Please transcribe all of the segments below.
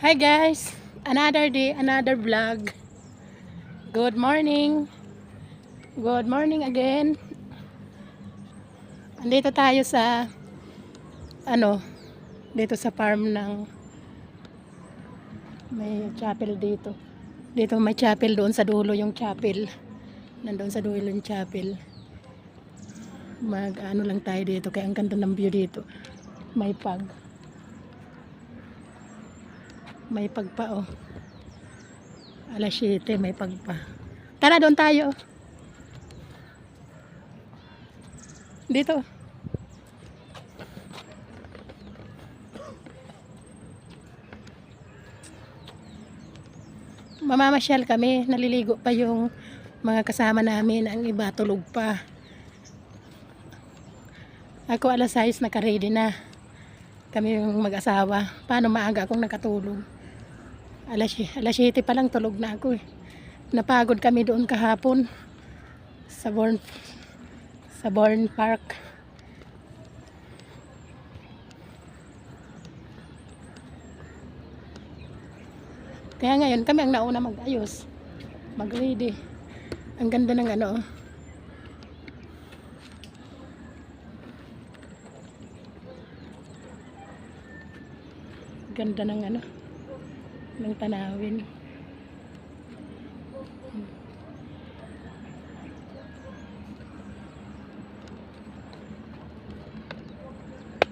Hi guys, another day, another vlog. Good morning. Good morning again. Andito tayo sa ano, dito sa farm ng may chapel dito. Dito may chapel, doon sa dulo yung chapel. Nandoon sa dulo yung chapel. Mag ano lang tayo dito kaya ang ganda ng view dito. May pag. May pag pa oh. Alas 7 may pag pa. Tara doon tayo. Dito. Mamamasyal kami, naliligo pa yung mga kasama namin, ang iba tulog pa. Ako alas 6 naka-ready na. Kami yung mag-asawa. Paano maaga akong nakatulog? Alas 7 pa lang tulog na ako eh. Napagod kami doon kahapon sa Bourne Park. Kaya ngayon kami ang nauna mag-ayos, mag-ready. Ang ganda ng ano. Ganda ng ano, ng tanawin.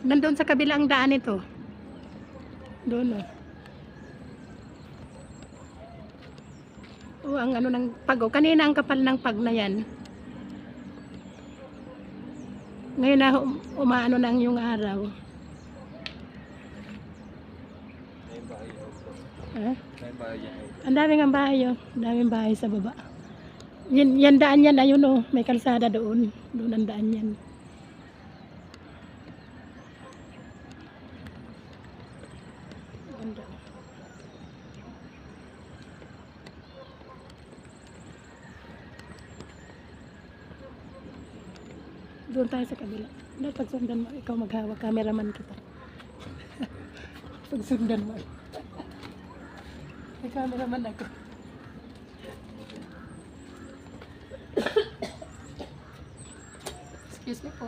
Nandun sa kabilang daan ito. Doon oh. Oh, ang ano ng pag oh. Kanina ang kapal ng pag na yan. Ngayon na umaano na yung araw. Ang daming ang bahay oh. Ang daming bahay sa baba. Yan daan yan, ayun oh. May kalsada doon. Doon ang daan yan. Ganda. Doon tayo sa kabila. Dahil pagsundan mo, ikaw maghawak, cameraman kita. Pagsundan mo. May cameraman ako. Excuse me po.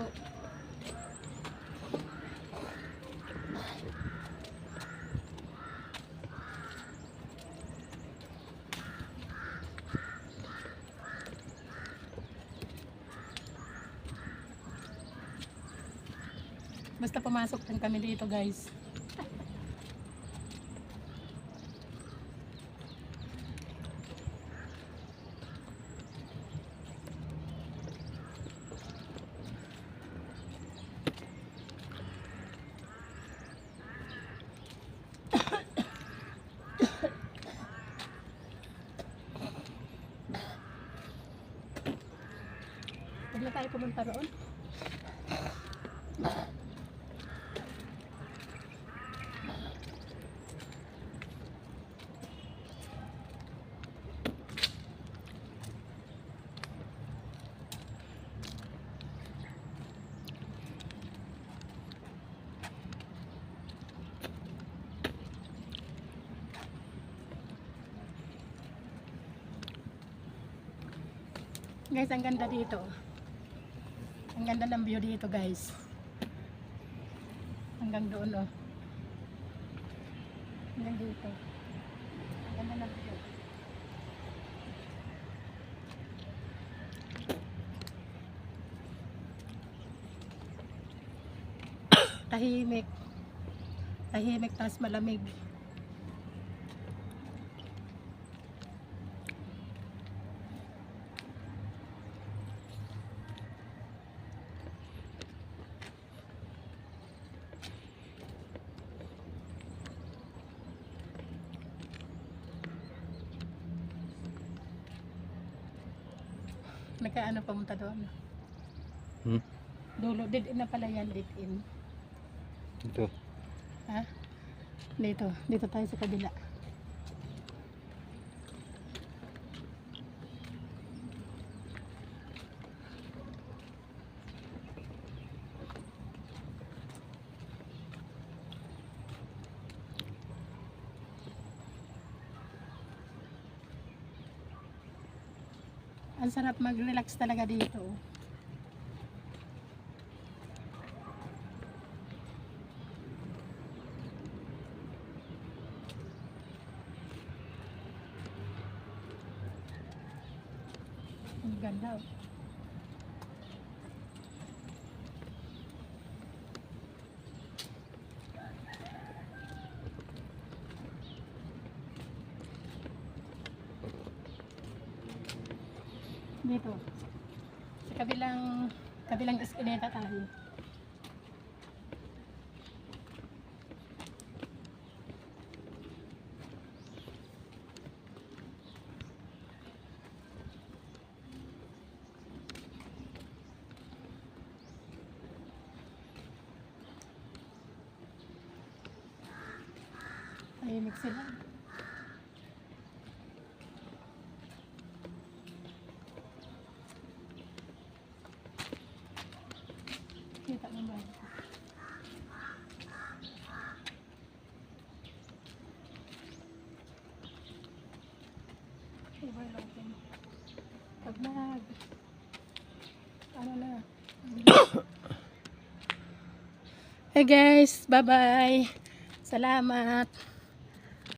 Basta pumasok lang kami dito guys. Huwag na tayo pumunta roon. Guys, ang ganda dito. Ang ganda ng view dito, guys. Hanggang doon, oh. Hanggang dito. Ang ganda ng view. Tahimik. Tahimik, tas malamig. Nagkaano pumunta doon? Dulo, dead-in na pala yan, dead-in. Ito. Ha? Dito tayo sa kabila. Ang sarap mag-relax talaga dito. Ang ganda. Oh. Dito. Sa kabilang eskineta tayo. Tahimik sila. Kita mo ba? Overlooking. Pag ano na. Hey guys, bye-bye. Salamat.